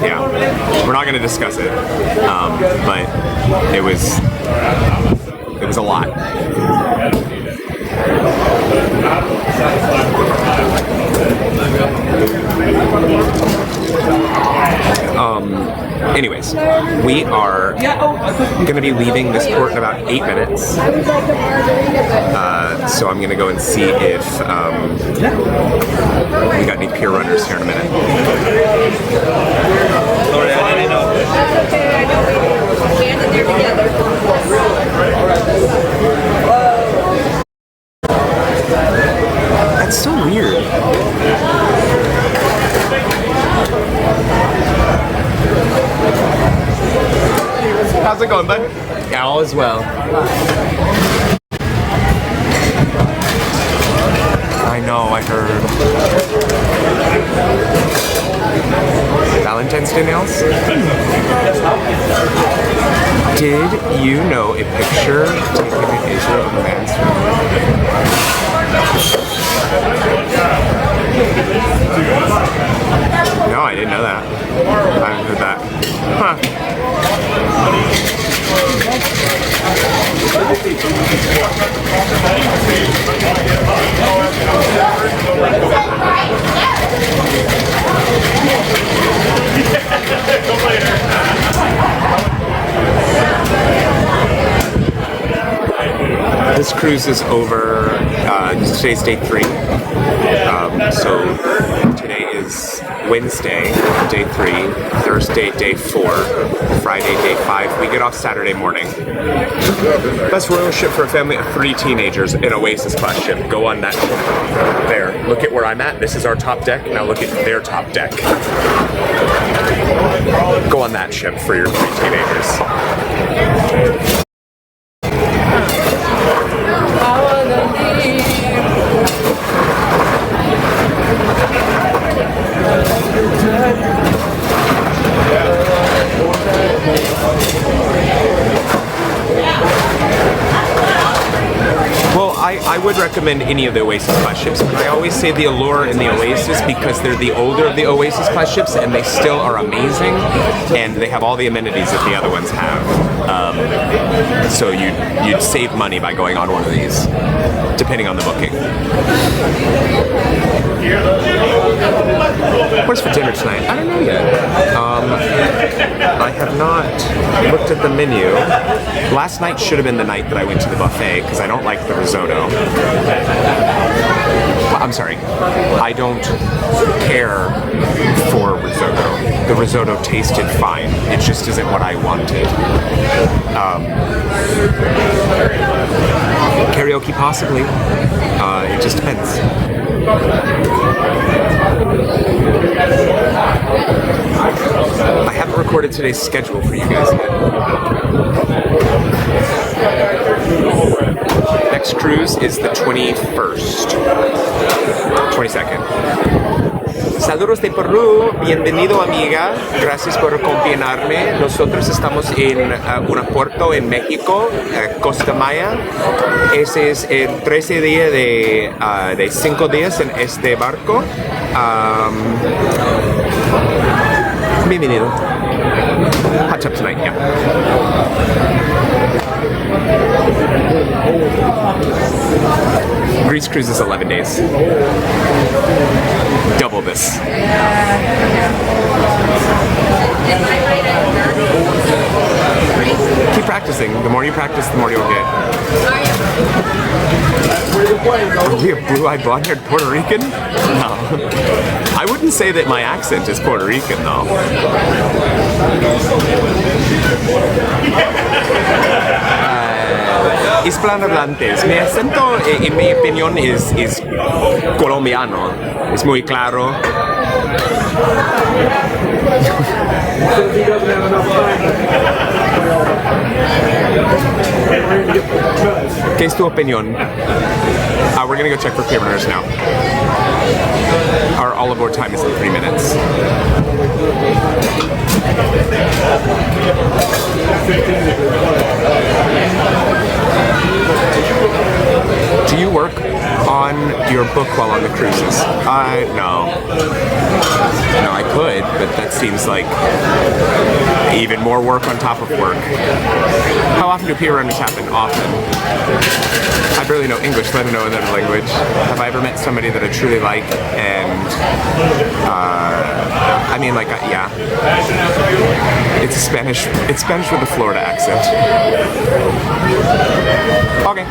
Yeah, we're not going to discuss it, but it was a lot. Anyways, we are going to be leaving this port in about 8 minutes. So I'm going to go and see if we got any pier runners here in a minute. That's so weird. How's it going, bud? All is well. I know, I heard. Valentine's Day nails? Did you know a picture taken in Asia of a man's No, I didn't know that. I haven't heard that. Huh. This cruise is over. Today's day 3. So today is Wednesday, day 3, Thursday, day 4, Friday, day 5. We get off Saturday morning. Best royal ship for a family of 3 teenagers, an Oasis class ship. Go on that. There. Look at where I'm at. This is our top deck. Now look at their top deck. Go on that ship for your 3 teenagers. I would recommend any of the Oasis class ships, but I always say the Allure and the Oasis because they're the older of the Oasis class ships and they still are amazing and they have all the amenities that the other ones have. So you'd save money by going on one of these, depending on the booking. Where's for dinner tonight? I don't know yet. I have not looked at the menu. Last night should have been the night that I went to the buffet because I don't like the risotto. I'm sorry. I don't care for risotto. The risotto tasted fine. It just isn't what I wanted. Karaoke possibly. It just depends. I haven't recorded today's schedule for you guys yet. Next cruise is the 21st. 22nd. Saludos de Perú, bienvenido amiga, gracias por acompañarme. Nosotros estamos en un puerto en México, Costa Maya. Ese es el 13 día de 5 días en este barco. Bienvenido. Hot tub tonight, yeah. Greece cruise is 11 days. Double this. Keep practicing. The more you practice, the more you'll get. Are we a blue-eyed blonde-haired Puerto Rican? No. I wouldn't say that my accent is Puerto Rican, though. Hispanohablantes. Mi acento, en mi opinión, es colombiano. Es muy claro. ¿Qué es tu opinión? We're gonna go check for pier runners now. Our all aboard time is in 3 minutes. Do you work on your book while on the cruises? No. No, I could, but that seems like even more work on top of work. How often do peer runners happen? Often. I barely know English, let me know another language. Have I ever met somebody that I truly like? And I mean, like, yeah. It's Spanish with a Florida accent. Okay.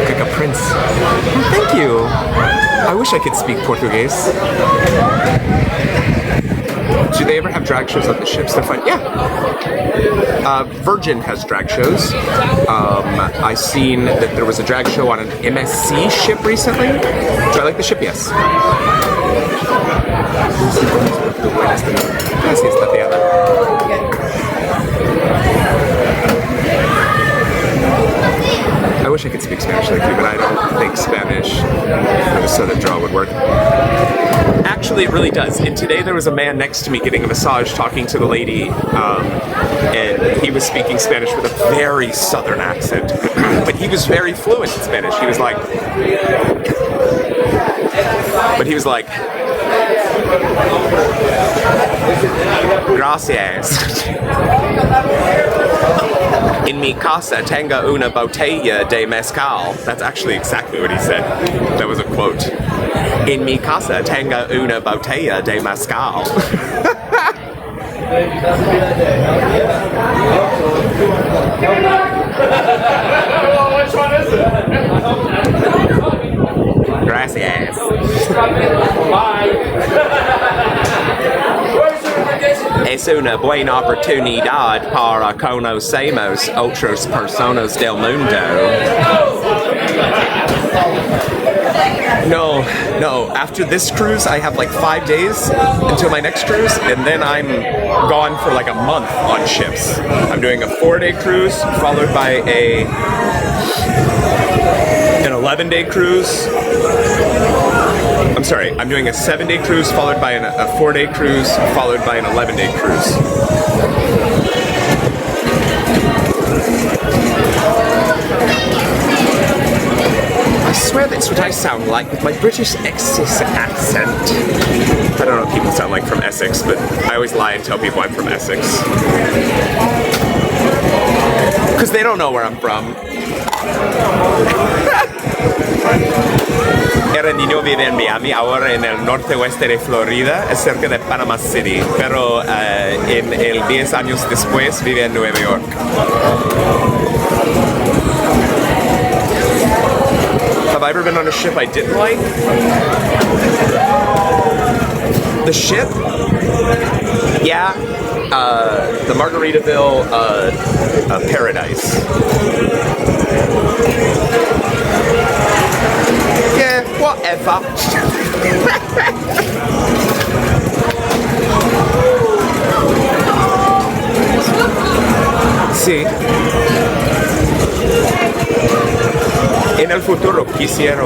Like a prince. Oh, thank you. I wish I could speak Portuguese. Do they ever have drag shows on the ships? They're fun. Yeah. Virgin has drag shows. I seen that there was a drag show on an MSC ship recently. Do I like the ship? Yes. I wish I could speak Spanish like you, but I don't think Spanish for the Southern draw would work. Actually, it really does. And today there was a man next to me getting a massage talking to the lady, and he was speaking Spanish with a very Southern accent. But he was very fluent in Spanish. He was like... But he was like... Gracias. In mi casa tengo una botella de mezcal. That's actually exactly what he said. That was a quote. In mi casa tengo una botella de mezcal. Which one is it? Gracias. Es una buena oportunidad para conocemos otras personas del mundo. No. After this cruise, I have like 5 days until my next cruise, and then I'm gone for like a month on ships. I'm doing a 4-day cruise, followed by an 11-day cruise. I'm sorry, I'm doing a 7-day cruise, followed by a 4-day cruise, followed by an 11-day cruise. I swear that's what I sound like with my British Essex accent. I don't know what people sound like from Essex, but I always lie and tell people I'm from Essex. Because they don't know where I'm from. Era niño vive en Miami, ahora en el norte oeste de Florida, cerca de Panama City, pero en el 10 años después vive en Nueva York. Have I ever been on a ship I didn't like? The ship? Yeah. The Margaritaville Paradise. Yeah, whatever. Sí. En el futuro quisiera.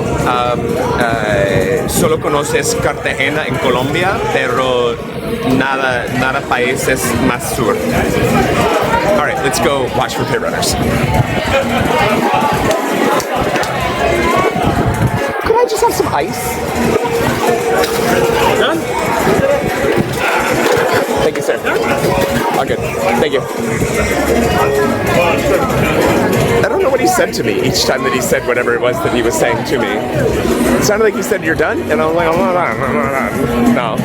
Solo conoces Cartagena en Colombia, pero nada países más sur. All right, let's go watch for pit runners. Could I just have some ice? None? Thank you, sir. All good. Thank you. I don't know what he said to me each time that he said whatever it was that he was saying to me. It sounded like he said, "You're done?" And I was like, no.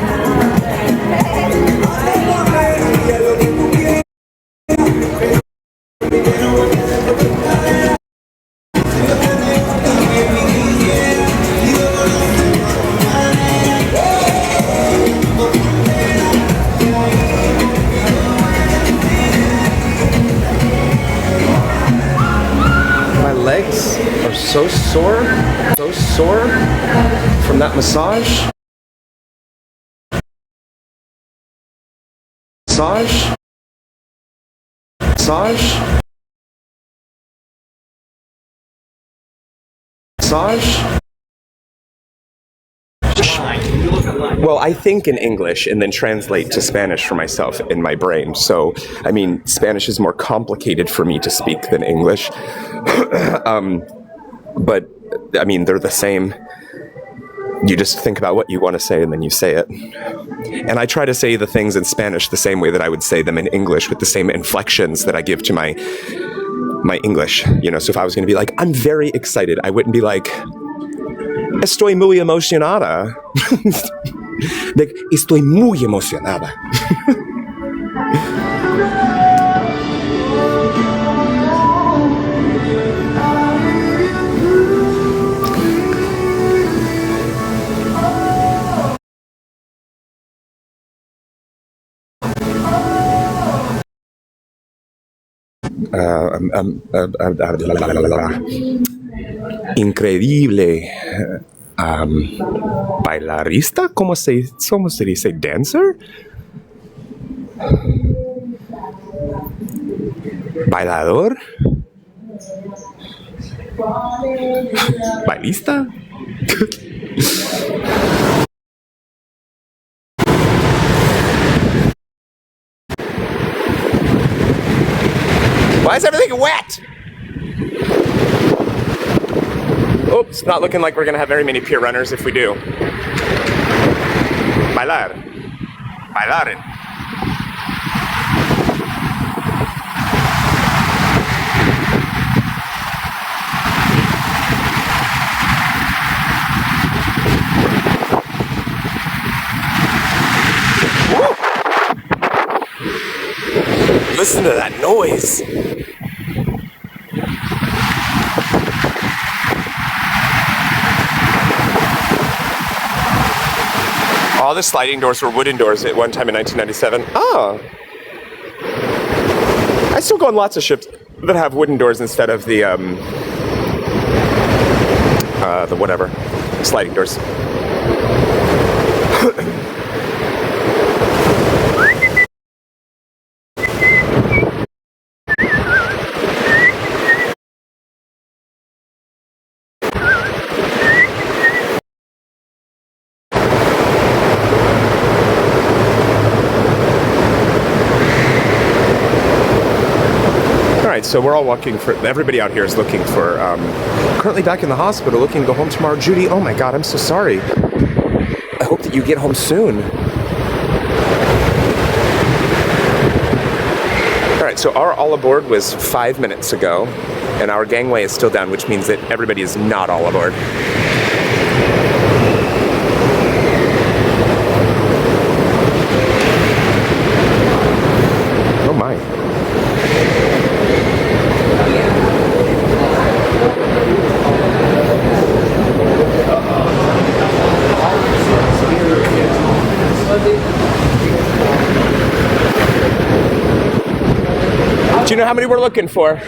Legs are so sore from that massage. Massage. Well, I think in English and then translate to Spanish for myself in my brain. So, I mean, Spanish is more complicated for me to speak than English. But, I mean, they're the same. You just think about what you want to say and then you say it. And I try to say the things in Spanish the same way that I would say them in English, with the same inflections that I give to my English. You know, so if I was going to be like, I'm very excited, I wouldn't be like, estoy muy emocionada. Like, estoy muy emocionada. Increíble. Bailarista? ¿Cómo se dice? Dancer? Bailador? Bailista? Why is everything wet? Oops, not looking like we're gonna have very many pier runners if we do. Bailar. Bailaren. Woo! Listen to that noise. All the sliding doors were wooden doors at one time in 1997. Oh. I still go on lots of ships that have wooden doors instead of the whatever, sliding doors. So we're all walking for, everybody out here is looking for, currently back in the hospital, looking to go home tomorrow. Judy, oh my God, I'm so sorry. I hope that you get home soon. All right, so our all aboard was 5 minutes ago, and our gangway is still down, which means that everybody is not all aboard. Oh my. Do you know how many we're looking for?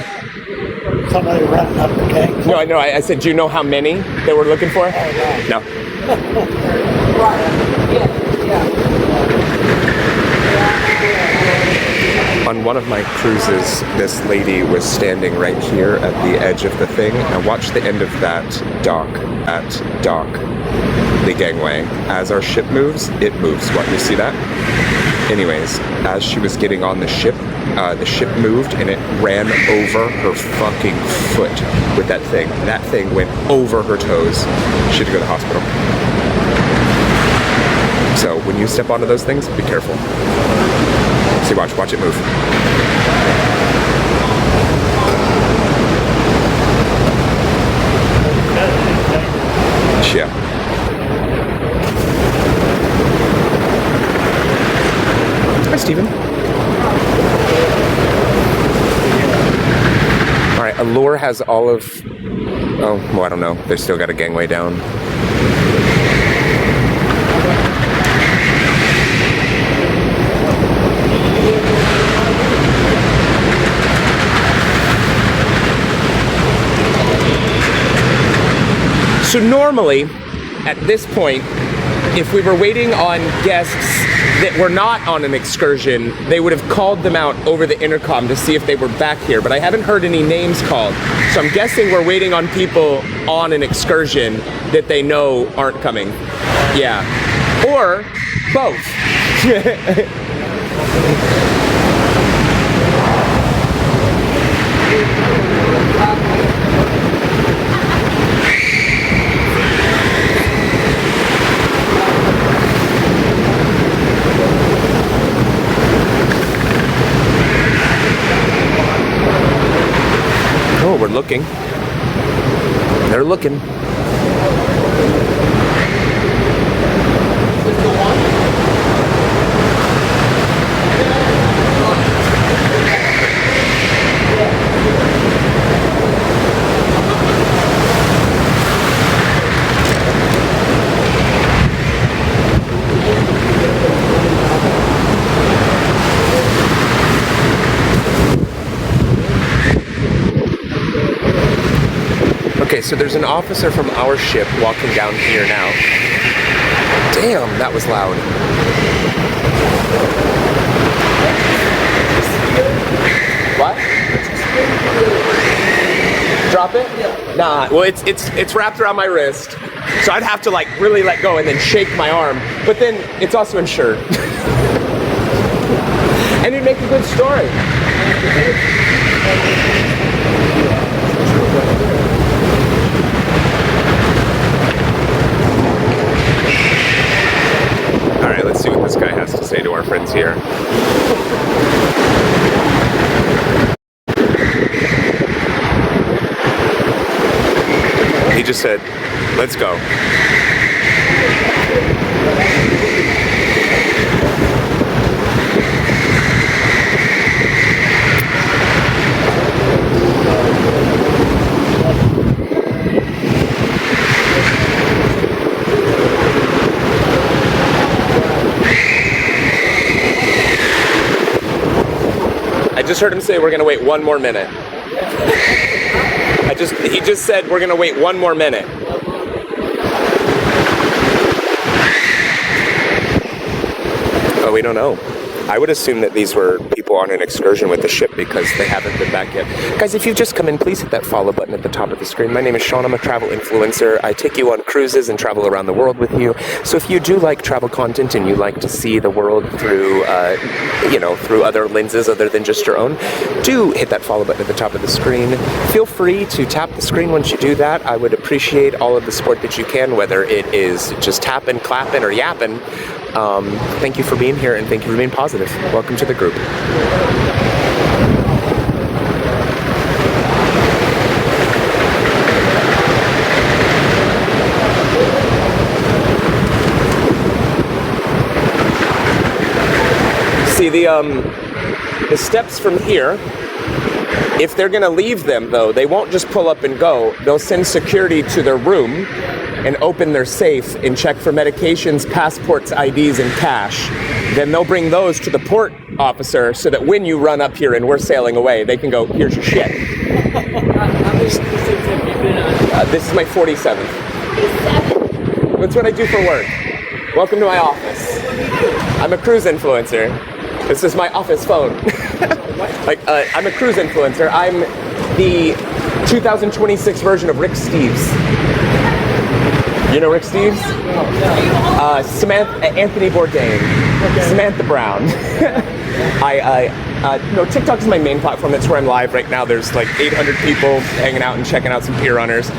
Somebody running up the gang. No, I know. I said, do you know how many that we're looking for? Oh, no. On one of my cruises, this lady was standing right here at the edge of the thing. Now watch the end of that dock, the gangway. As our ship moves, it moves. What, you see that? Anyways, as she was getting on the ship moved and it ran over her fucking foot with that thing. That thing went over her toes. She had to go to the hospital. So when you step onto those things, be careful. See, watch it move. Yeah. Hi, Steven. All right, Allure has all of... Oh, well, I don't know. They've still got a gangway down. So normally, at this point, if we were waiting on guests that were not on an excursion, they would have called them out over the intercom to see if they were back here, but I haven't heard any names called. So I'm guessing we're waiting on people on an excursion that they know aren't coming. Yeah. or both. Oh, we're looking. They're looking. Okay, so there's an officer from our ship walking down here now. Damn, that was loud. What? Drop it? Nah, well it's wrapped around my wrist. So I'd have to like really let go and then shake my arm. But then it's also insured. And it'd make a good story. Alright, let's see what this guy has to say to our friends here. He just said, let's go. I just heard him say we're gonna wait one more minute. He just said we're gonna wait one more minute. Oh, we don't know. I would assume that these were people on an excursion with the ship because they haven't been back yet. Guys, if you've just come in, please hit that follow button at the top of the screen. My name is Sean. I'm a travel influencer. I take you on cruises and travel around the world with you. So if you do like travel content and you like to see the world through, through other lenses other than just your own, do hit that follow button at the top of the screen. Feel free to tap the screen once you do that. I would appreciate all of the support that you can, whether it is just tapping, clapping, or yapping. Thank you for being here and thank you for being positive. Welcome to the group. See, the steps from here, if they're gonna leave them though, they won't just pull up and go. They'll send security to their room and open their safe and check for medications, passports, IDs, and cash. Then they'll bring those to the port officer so that when you run up here and we're sailing away, they can go, here's your shit. This is my 47th. That's what I do for work. Welcome to my office. I'm a cruise influencer. This is my office phone. I'm a cruise influencer. I'm the 2026 version of Rick Steves. You know Rick Steves? Anthony Bourdain. Okay. Samantha Brown. TikTok is my main platform. That's where I'm live right now. There's like 800 people hanging out and checking out some pier runners.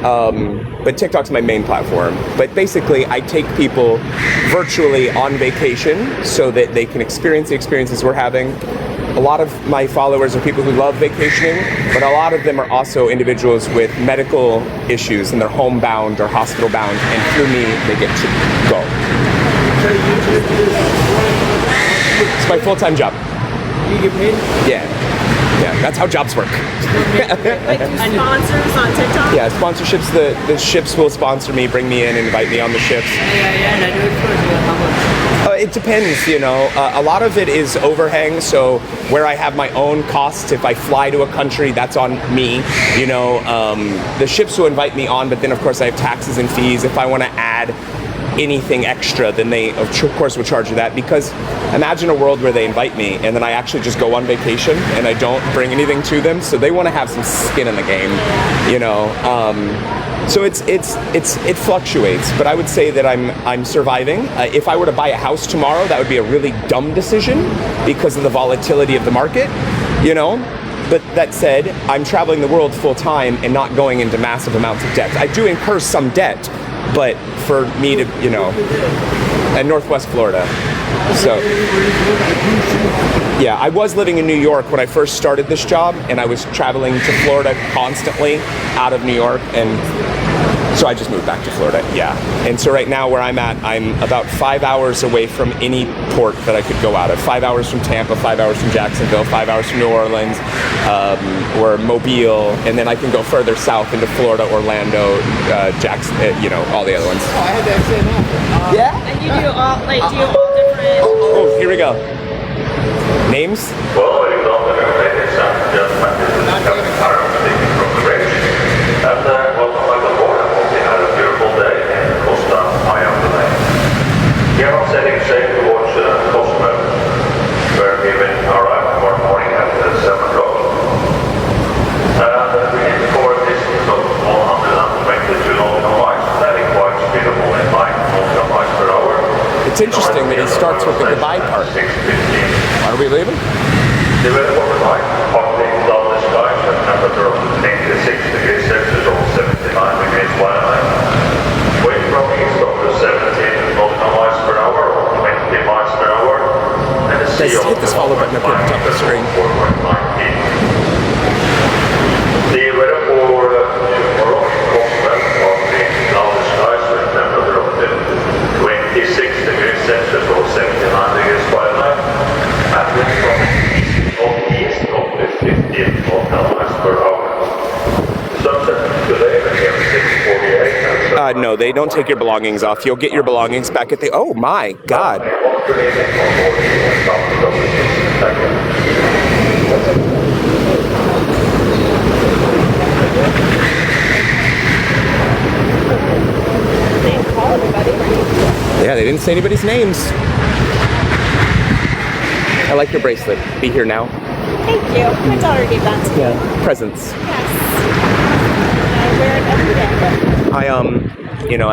But TikTok's my main platform. But basically, I take people virtually on vacation so that they can experience the experiences we're having. A lot of my followers are people who love vacationing, but a lot of them are also individuals with medical issues and they're homebound or hospital bound, and through me, they get to go. It's my full-time job. You get paid? Yeah, that's how jobs work. Like sponsors on TikTok? Yeah, sponsorships, the ships will sponsor me, bring me in, invite me on the ships. Yeah, and I do it for how much? It depends, a lot of it is overhang, so where I have my own costs, if I fly to a country, that's on me, the ships will invite me on, but then of course I have taxes and fees. If I want to add anything extra, then they of course would charge you that, because imagine a world where they invite me and then I actually just go on vacation and I don't bring anything to them, so they want to have some skin in the game, you know. So it fluctuates, but I would say that I'm surviving. If I were to buy a house tomorrow, that would be a really dumb decision because of the volatility of the market, you know. But that said, I'm traveling the world full time and not going into massive amounts of debt. I do incur some debt, but for me to, you know, in Northwest Florida. So, yeah, I was living in New York when I first started this job, and I was traveling to Florida constantly out of New York, and so I just moved back to Florida, yeah. And so right now where I'm at, I'm about 5 hours away from any port that I could go out of. 5 hours from Tampa, 5 hours from Jacksonville, 5 hours from New Orleans, or Mobile, and then I can go further south into Florida, Orlando, Jackson, you know, all the other ones. Oh, I had that same outfit. Yeah? And you do all, like, do you all different... Oh, here we go. Names? Well, ladies and gentlemen, this is Captain Carl speaking from the bridge. And welcome back aboard. I hope you had a beautiful day in Costa Miami. Here I'm setting sail towards Cozumel, where we will arrive tomorrow morning at 7 o'clock. And we need to cover a distance of 122 nautical miles, having quite speedable in 9 nautical miles per hour. It's interesting that he starts with the goodbye part. Are we leaving? The weather overnight, partly cloudless skies and temperature of 86 degrees Celsius or 79 degrees Fahrenheit. Wind from east of 17 nautical miles per hour or 20 miles per hour. And the sea Guys, hit this follow button up here at the top of the screen. 4.9 feet. The weather for tomorrow in Cozumel, partly cloudless skies with temperature of 26 degrees Celsius or 79 degrees Fahrenheit. And wind from northeast of 15 nautical miles per hour. Sunset today at 6:48. No, they don't take your belongings off. You'll get your belongings back at the... Oh my God. They didn't call everybody, right? Yeah, they didn't say anybody's names. I like your bracelet. Be here now. Thank you. My daughter gave that to me. Yeah. Presents. Yes. I wear it every day. You know,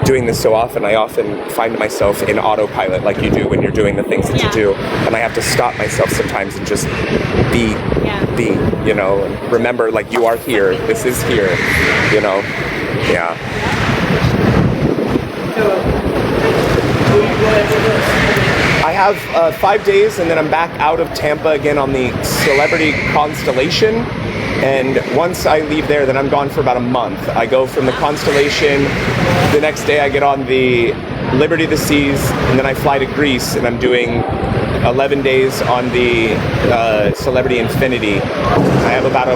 doing this so often, I often find myself in autopilot like you do when you're doing the things that you do. And I have to stop myself sometimes and just be, you know, and remember, like, you are here. This is here, you know. Yeah. I have 5 days, and then I'm back out of Tampa again on the Celebrity Constellation. And once I leave there, then I'm gone for about a month. I go from the Constellation, the next day I get on the Liberty of the Seas, and then I fly to Greece, and I'm doing 11 days on the Celebrity Infinity. I have about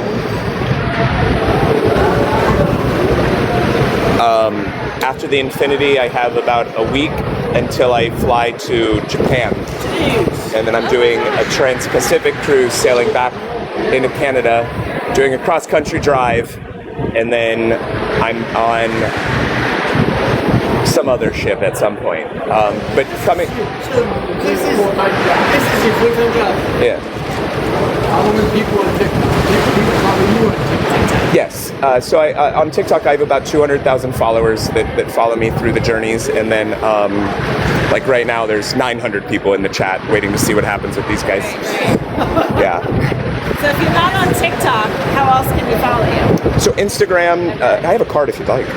after the Infinity, I have about a week until I fly to Japan. And then I'm doing a Trans-Pacific cruise sailing back into Canada, doing a cross-country drive, and then I'm on some other ship at some point. But coming... So this is your full-time job? Yeah. How many people on TikTok? People follow you on TikTok? Yes. So on TikTok, I have about 200,000 followers that follow me through the journeys. And then, like right now, there's 900 people in the chat waiting to see what happens with these guys. Yeah. So if you're not on TikTok, how else can we follow you? So Instagram, I have a card if you'd like.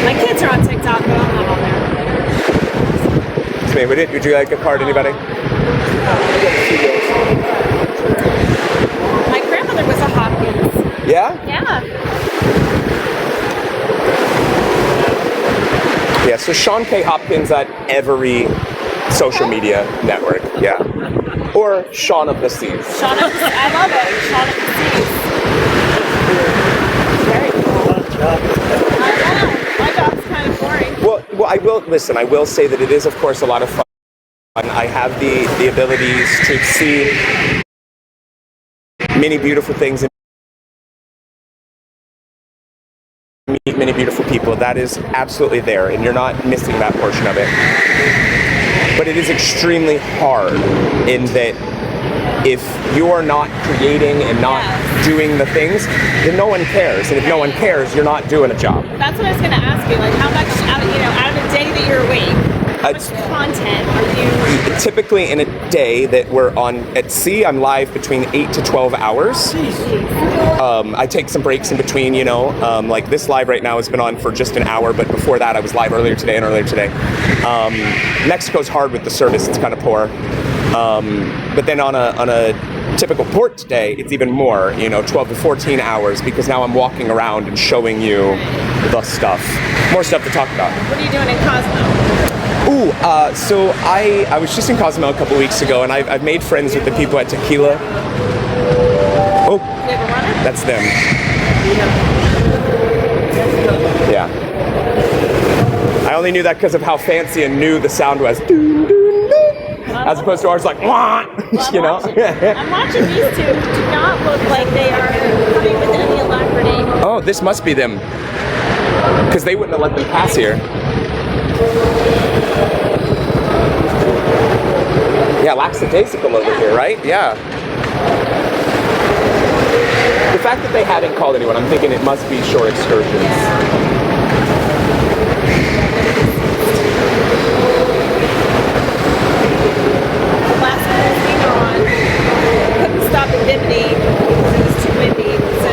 My kids are on TikTok, but I'm not on there. It's me. Would you like a card, anybody? My grandmother was a Hopkins. Yeah? Yeah. Yeah, so Sean K. Hopkins at every social media network. Yeah. Or Sean of the Seas. Shaun of the, I love it. Shaun of the Seas. Very cool. I know. My job's kind of boring. Well, I will say that it is, of course, a lot of fun. I have the abilities to see many beautiful things in meet many beautiful people. That is absolutely there, and you're not missing that portion of it. But it is extremely hard in that if you are not creating and not doing the things, then no one cares. And if no one cares, you're not doing a job. That's what I was going to ask you. Like, how much out of a day that you're awake, how much content are you? Typically, in a day that we're on at sea, I'm live between 8 to 12 hours. I take some breaks in between, like this live right now has been on for just an hour, but before that I was live earlier today. Mexico's hard with the service, it's kind of poor. But then on a typical port day, it's even more, 12 to 14 hours, because now I'm walking around and showing you the stuff. More stuff to talk about. What are you doing in Cosmo? Ooh, so I was just in Cozumel a couple weeks ago, and I've made friends with the people at Tequila. Oh, that's them. Yeah. I only knew that because of how fancy and new the sound was. As opposed to ours, like, wah, I'm watching these two. Do not look like they are coming with any alacrity. Oh, this must be them. Because they wouldn't have let them pass here. Yeah, lackadaisical over here, right? Yeah. The fact that they hadn't called anyone, I'm thinking it must be shore excursions. Last cruise we were on, couldn't stop at Bimini because it was too windy. So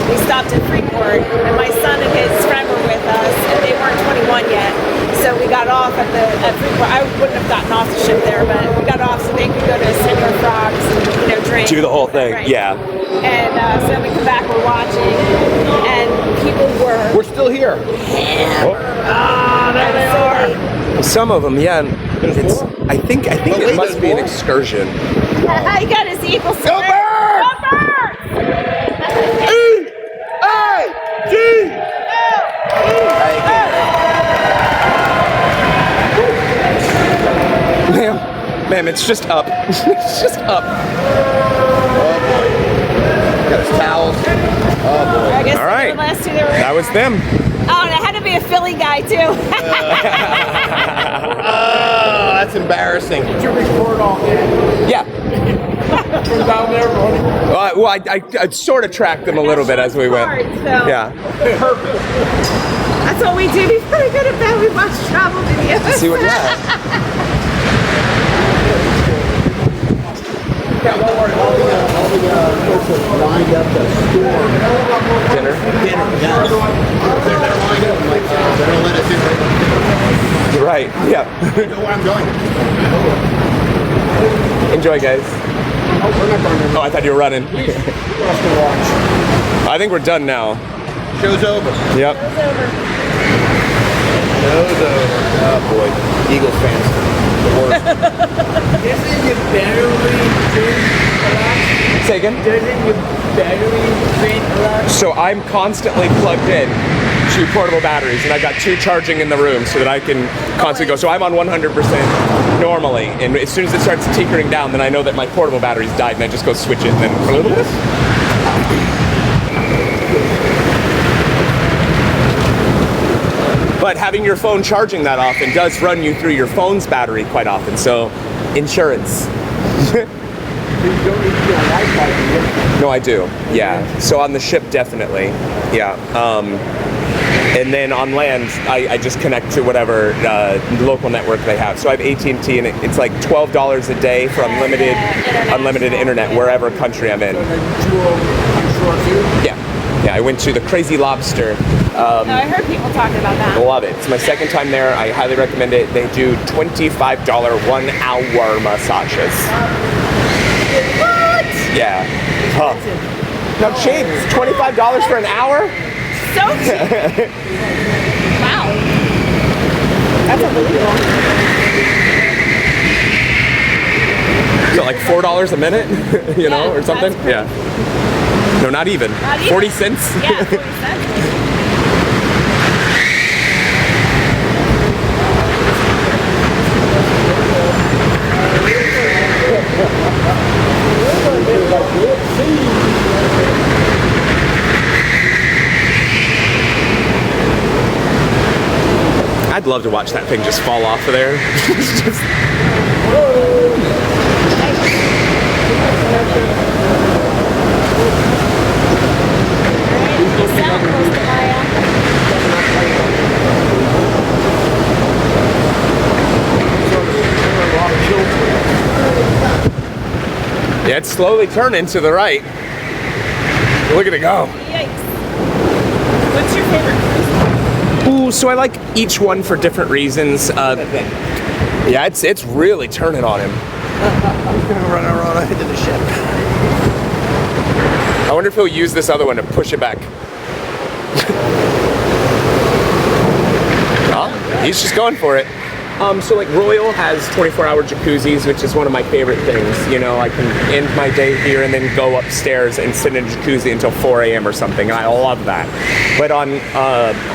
we stopped at Freeport, and my son and his friend were with us, and they weren't 21 yet. So we got off at Freeport. I wouldn't have gotten off the ship there, but we got off so they could go to Cinder Frogs and drink. Do the whole thing, right. yeah. And so then we come back, we're watching, and people were. We're still here. There they are. Some of them, yeah. I think it must be an excursion. You got his eagle. Go birds! Ma'am, it's just up. It's just up. Oh boy. Got his towels. Oh boy. I guess All right. the last two that were That was them. Oh, and it had to be a Philly guy too. Oh, that's embarrassing. Did you record all that? Yeah. From down there, Ronnie? Well, I sort of tracked them a little bit as we went. Yeah. That's what we do before we go to bed. We watch travel videos. See what? Yeah. Yeah, well, all the folks have lined up the storm. Dinner. Yes. They're lined up. I'm like, they don't let us in. You're right. Yeah. You know where I'm going. Enjoy, guys. Oh, we're not going to. Oh, I thought you were running. For us to watch. I think we're done now. Show's over. Yep. Show's over. Oh boy, Eagles fans. The worst. Isn't your battery drain a lot? Say again? Doesn't your battery drain a lot? So I'm constantly plugged in to portable batteries, and I've got 2 charging in the room so that I can constantly go. So I'm on 100% normally, and as soon as it starts tinkering down, then I know that my portable battery's died, and I just go switch it, and then a little bit. But having your phone charging that often does run you through your phone's battery quite often. So, insurance. You don't need to get Wi-Fi. No, I do. Yeah. So on the ship, definitely. Yeah. And then on land, I just connect to whatever local network they have. So I have AT&T, and it's like $12 a day for unlimited internet wherever country I'm in. Yeah. Yeah, I went to the Crazy Lobster. I heard people talking about that. Love it. It's my second time there. I highly recommend it. They do $25 1-hour massages. What? Yeah. Huh. No, cheap. $25 for an hour? So cheap. Wow. That's unbelievable. So like $4 a minute, you know, or something? that's crazy. Yeah. No, not even. Not even. 40 cents? Yeah, 40 cents. would love to watch that thing just fall off of there. It's just- yeah, it's slowly turning to the right. Look at it go. Yikes. What's your favorite cruise? Ooh, so I like each one for different reasons. Yeah, it's really turning on him. He's gonna run around into the ship. I wonder if he'll use this other one to push it back. Oh, he's just going for it. So like Royal has 24-hour jacuzzis, which is one of my favorite things. You know, I can end my day here and then go upstairs and sit in a jacuzzi until 4 a.m. or something, and I love that. But on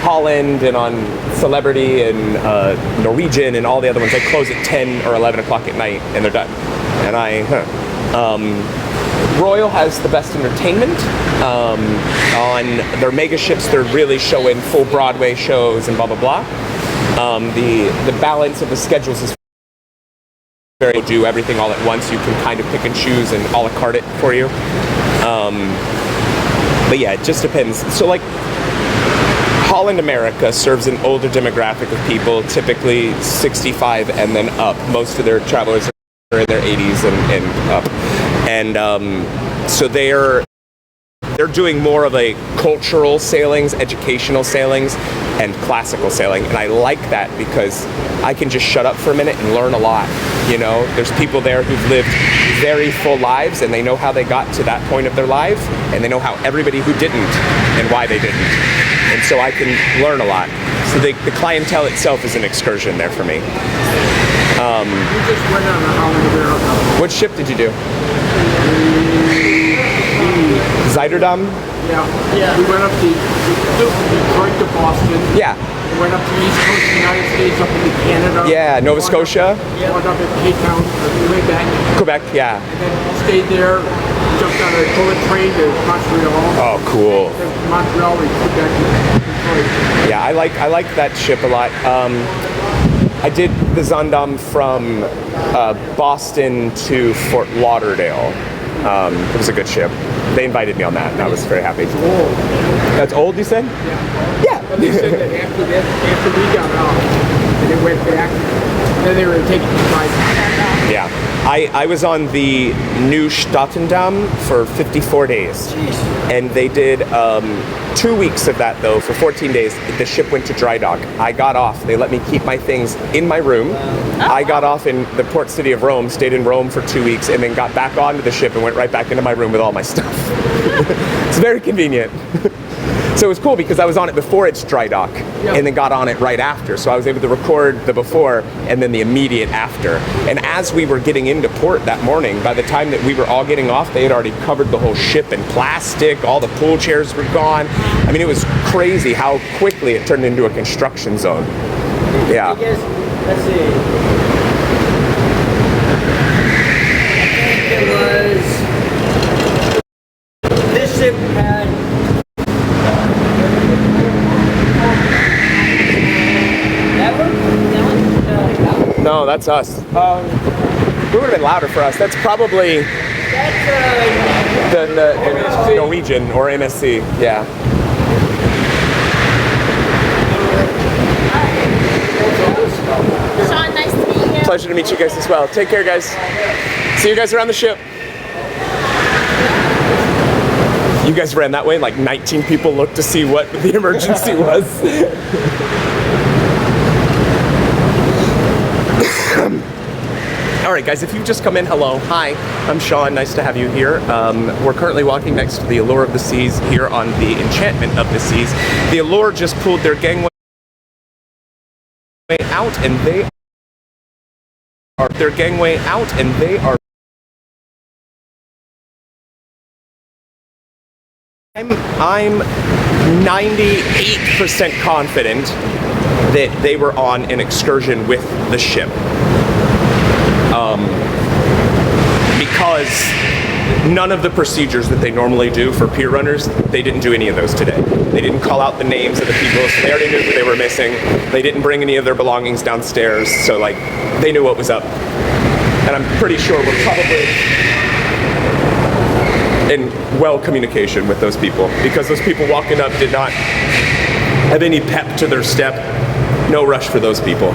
Holland and on Celebrity and Norwegian and all the other ones, they close at 10 or 11 o'clock at night and they're done. And Royal has the best entertainment. On their mega ships, they're really showing full Broadway shows and blah blah blah. The balance of the schedules is very do everything all at once. You can kind of pick and choose and a la carte it for you. But yeah, it just depends. So like Holland America serves an older demographic of people, typically 65 and then up. Most of their travelers are in their 80s and up. And so they're doing more of a cultural sailings, educational sailings, and classical sailing. And I like that because I can just shut up for a minute and learn a lot. You know, there's people there who've lived very full lives and they know how they got to that point of their life, and they know how everybody who didn't and why they didn't. And so I can learn a lot. So the clientele itself is an excursion there for me. We just went on a Holland America. What ship did you do? Zuiderdam? Yeah. We went up to Detroit to Boston. Yeah. We went up to the East Coast of the United States, up into Canada. Yeah, Nova Scotia. Went up at Cape Town, Quebec. Quebec, yeah. And then stayed there, jumped on a bullet train to Montreal. Oh, cool. Then Montreal to Quebec to Detroit. Yeah, I like that ship a lot. I did the Zaandam from Boston to Fort Lauderdale. It was a good ship. They invited me on that, and I was very happy. Old. That's old, you said? Yeah. But they said that after we got out, and they went back, then they were taking the flight. Yeah. I was on the New Statendam for 54 days. And they did 2 weeks of that, though, for 14 days. The ship went to dry dock. I got off. They let me keep my things in my room. I got off in the port city of Rome, stayed in Rome for 2 weeks, and then got back onto the ship and went right back into my room with all my stuff. It's very convenient. So it was cool because I was on it before its dry dock and then got on it right after. So I was able to record the before and then the immediate after. And as we were getting into port that morning, by the time that we were all getting off, they had already covered the whole ship in plastic. All the pool chairs were gone. I mean, it was crazy how quickly it turned into a construction zone. Yeah. I guess, let's see. I think it was, this ship had No, that's us. It would have been louder for us. That's probably the Norwegian or MSC. Yeah. Sean, nice to meet you. Pleasure to meet you guys as well. Take care, guys. See you guys around the ship. You guys ran that way and like 19 people looked to see what the emergency was. All right, guys, if you've just come in, hello, hi, I'm Sean, nice to have you here. We're currently walking next to the Allure of the Seas here on the Enchantment of the Seas. The Allure just pulled their gangway out and they are I'm 98% confident that they were on an excursion with the ship. Because none of the procedures that they normally do for peer runners, they didn't do any of those today. They didn't call out the names of the people, so they already knew who they were missing. They didn't bring any of their belongings downstairs, so like, they knew what was up. And I'm pretty sure we're probably in well communication with those people, because those people walking up did not have any pep to their step. No rush for those people.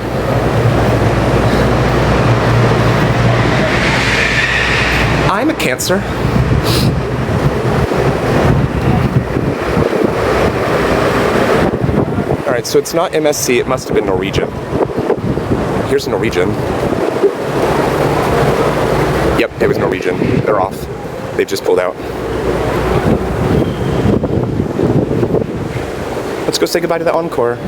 I'm a Cancer. All right, so it's not MSC, it must have been Norwegian. Here's Norwegian. Yep, it was Norwegian. They're off. They've just pulled out. Let's go say goodbye to the Encore.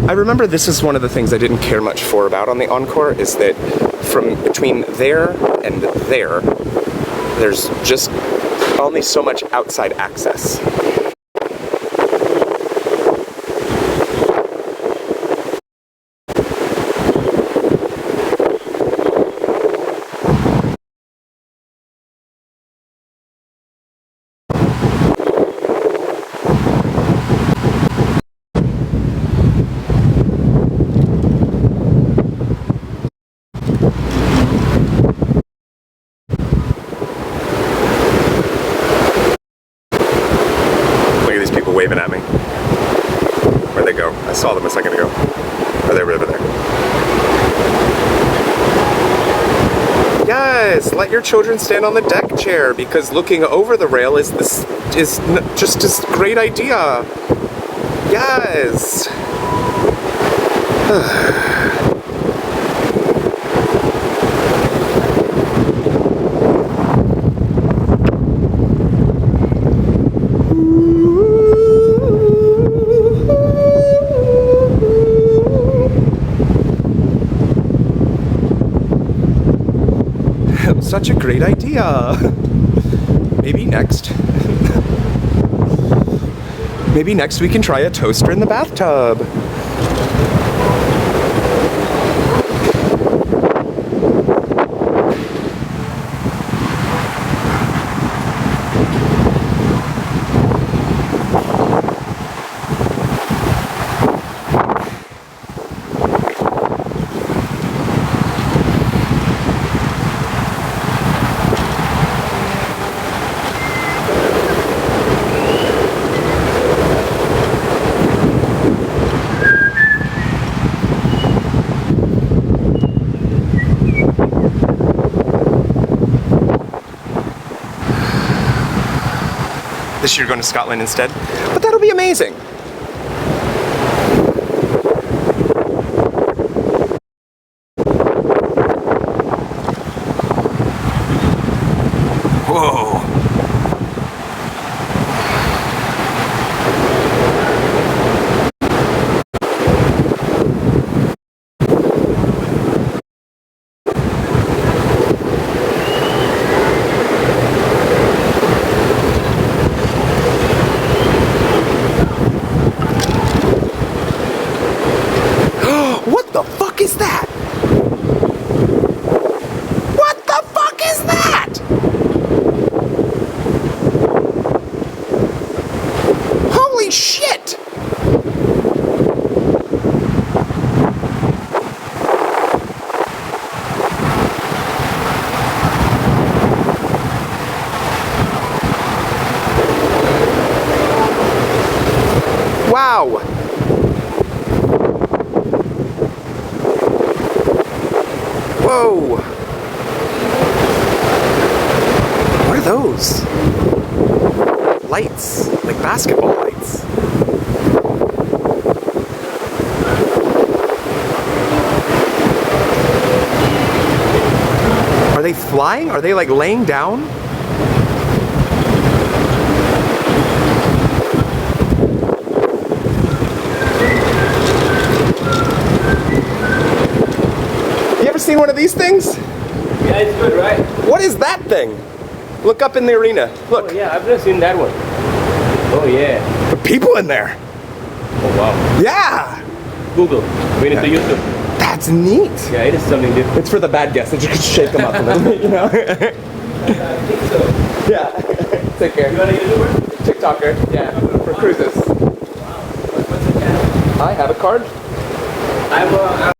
I remember this is one of the things I didn't care much for about on the Encore, is that from between there and there, there's just only so much outside access. Waving at me. Where'd they go? I saw them a second ago. Oh, they were over there. Yes, let your children stand on the deck chair, because looking over the rail is just a great idea. Yes. Such a great idea. Maybe next. Maybe next we can try a toaster in the bathtub. This year going to Scotland instead, but that'll be amazing. Whoa. What the fuck is that? What the fuck is that? Holy shit! Wow! Whoa! What are those? Lights, like basketball lights. Are they flying? Are they like laying down? You ever seen one of these things? Yeah, it's good, right? What is that thing? Look up in the arena. Look, Oh yeah, I've never seen that one. Oh yeah. the people in there. Oh wow. Yeah, Google. We need to YouTube. that's neat. Yeah, it is something different. It's for the bad guests, that you can shake them up a little bit, you know? Yeah. Take care. You want a YouTuber? TikToker, yeah, for cruises. I have a card. I'm